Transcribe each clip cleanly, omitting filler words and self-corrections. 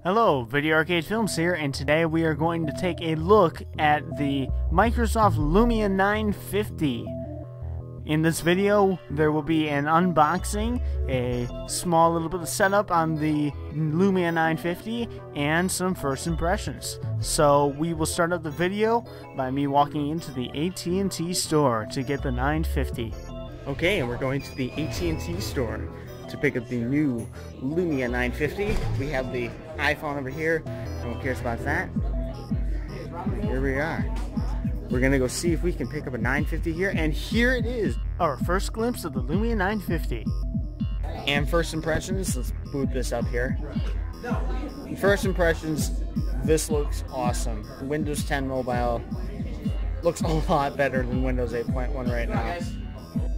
Hello, VideoArcade Films here, and today we are going to take a look at the Microsoft Lumia 950. In this video, there will be an unboxing, a small little bit of setup on the Lumia 950, and some first impressions. So we will start out the video by me walking into the AT&T store to get the 950. Okay, and we're going to the AT&T store to pick up the new Lumia 950. We have the iPhone over here. No one cares about that. Here we are. We're gonna go see if we can pick up a 950 here, and here it is, our first glimpse of the Lumia 950. And first impressions, let's boot this up here. First impressions, this looks awesome. Windows 10 Mobile looks a lot better than Windows 8.1 right now.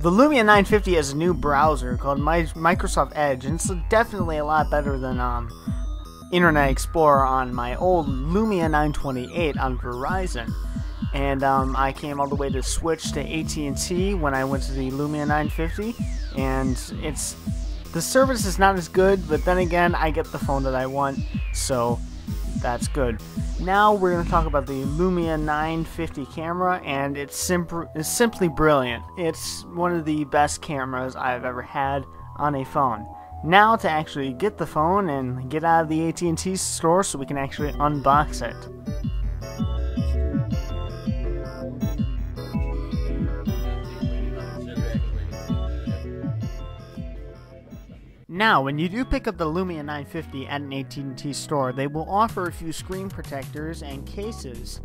The Lumia 950 has a new browser called Microsoft Edge, and it's definitely a lot better than Internet Explorer on my old Lumia 928 on Verizon. And I came all the way to switch to AT&T when I went to the Lumia 950, and the service is not as good, but then again, I get the phone that I want, so that's good. Now we're going to talk about the Lumia 950 camera, and it's simply brilliant. It's one of the best cameras I've ever had on a phone. Now to actually get the phone and get out of the AT&T store so we can actually unbox it. Now, when you do pick up the Lumia 950 at an AT&T store, they will offer a few screen protectors and cases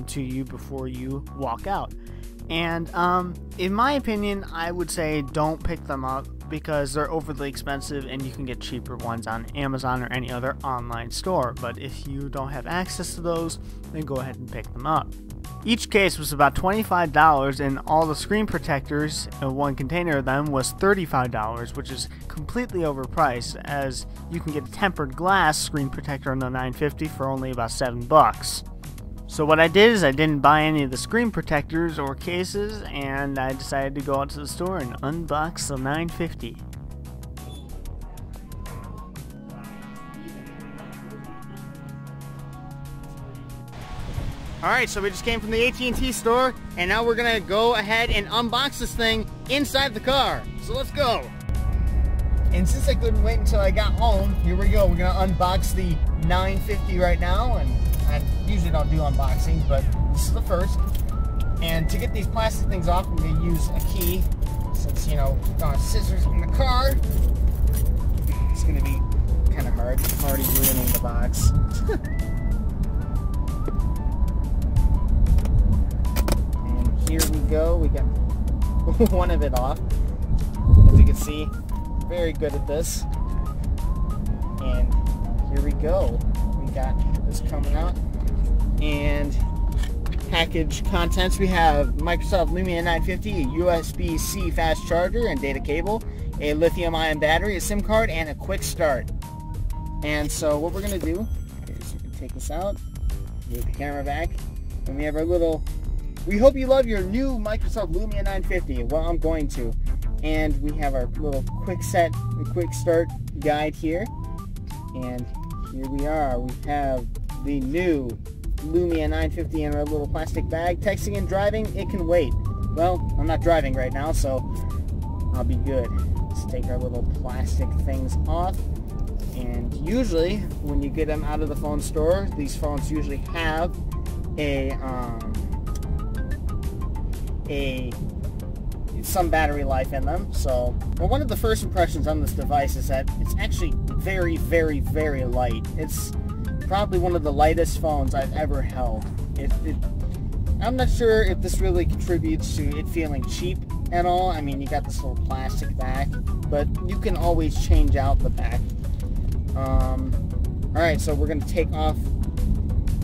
to you before you walk out. And in my opinion, I would say don't pick them up because they're overly expensive and you can get cheaper ones on Amazon or any other online store. But if you don't have access to those, then go ahead and pick them up. Each case was about $25, and all the screen protectors, one container of them, was $35, which is completely overpriced, as you can get a tempered glass screen protector on the 950 for only about $7. So what I did is I didn't buy any of the screen protectors or cases, and I decided to go out to the store and unbox the 950. Alright, so we just came from the AT&T store, and now we're gonna go ahead and unbox this thing inside the car. So let's go! And since I couldn't wait until I got home, here we go. We're gonna unbox the 950 right now, and I usually don't do unboxings, but this is the first. And to get these plastic things off, I'm gonna use a key, since, you know, we don't have scissors in the car. It's gonna be kind of hard. I'm already ruining the box. Here we go, we got one of it off. As you can see, very good at this. And here we go. We got this coming out. And package contents, we have Microsoft Lumia 950, a USB-C fast charger and data cable, a lithium-ion battery, a SIM card, and a quick start. And so what we're going to do is you can take this out, move the camera back, and we have our little... We hope you love your new Microsoft Lumia 950. Well, I'm going to. And we have our little quick start guide here. And here we are. We have the new Lumia 950 in our little plastic bag. Texting and driving, it can wait. Well, I'm not driving right now, so I'll be good. Let's take our little plastic things off. And usually, when you get them out of the phone store, these phones usually have some battery life in them. So, well, one of the first impressions on this device is that it's actually very, very, very light. It's probably one of the lightest phones I've ever held. I'm not sure if this really contributes to it feeling cheap at all. I mean, you got this little plastic back, but you can always change out the back. Alright, so we're going to take off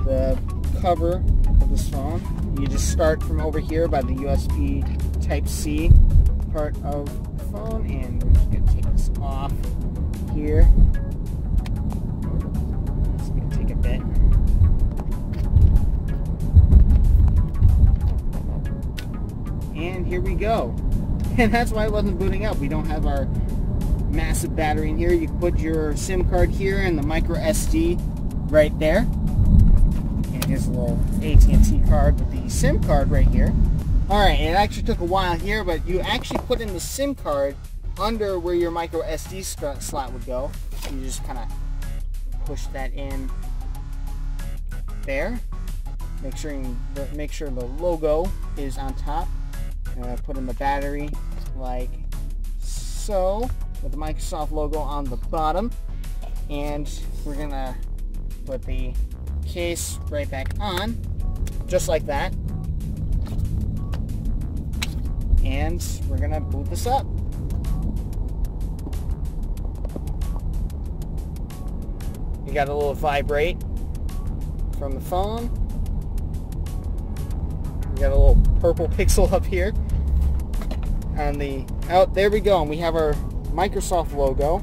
the cover of this phone. You just start from over here by the USB Type-C part of the phone, and we're just going to take this off here. It's going to take a bit. And here we go. And that's why it wasn't booting up. We don't have our massive battery in here. You can put your SIM card here and the micro SD right there. And here's a little AT&T card with the SIM card right here. Alright, it actually took a while here, but you actually put in the SIM card under where your micro SD slot would go. You just kind of push that in there. Make sure the logo is on top. Put in the battery like so, with the Microsoft logo on the bottom. And we're gonna put the case right back on, just like that. And we're gonna boot this up. You got a little vibrate from the phone. We got a little purple pixel up here on the there we go, and we have our Microsoft logo.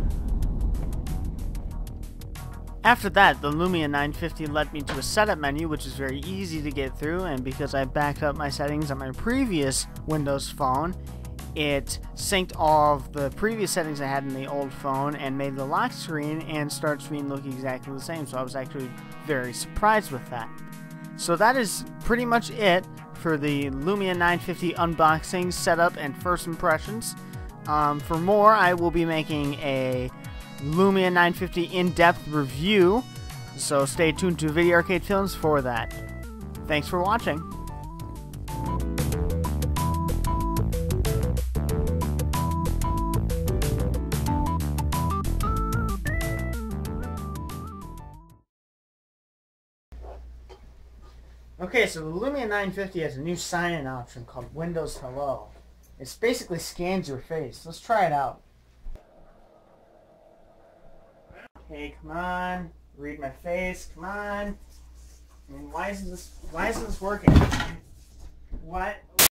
After that, the Lumia 950 led me to a setup menu, which is very easy to get through, and because I backed up my settings on my previous Windows phone, it synced all of the previous settings I had in the old phone and made the lock screen and start screen look exactly the same, so I was actually very surprised with that. So that is pretty much it for the Lumia 950 unboxing, setup, and first impressions. For more, I will be making a Lumia 950 in-depth review, so stay tuned to VideoArcade Films for that. Thanks for watching. Okay, so the Lumia 950 has a new sign-in option called Windows Hello. It basically scans your face. Let's try it out. Okay, come on. Read my face. Come on. I mean, why isn't this working? What?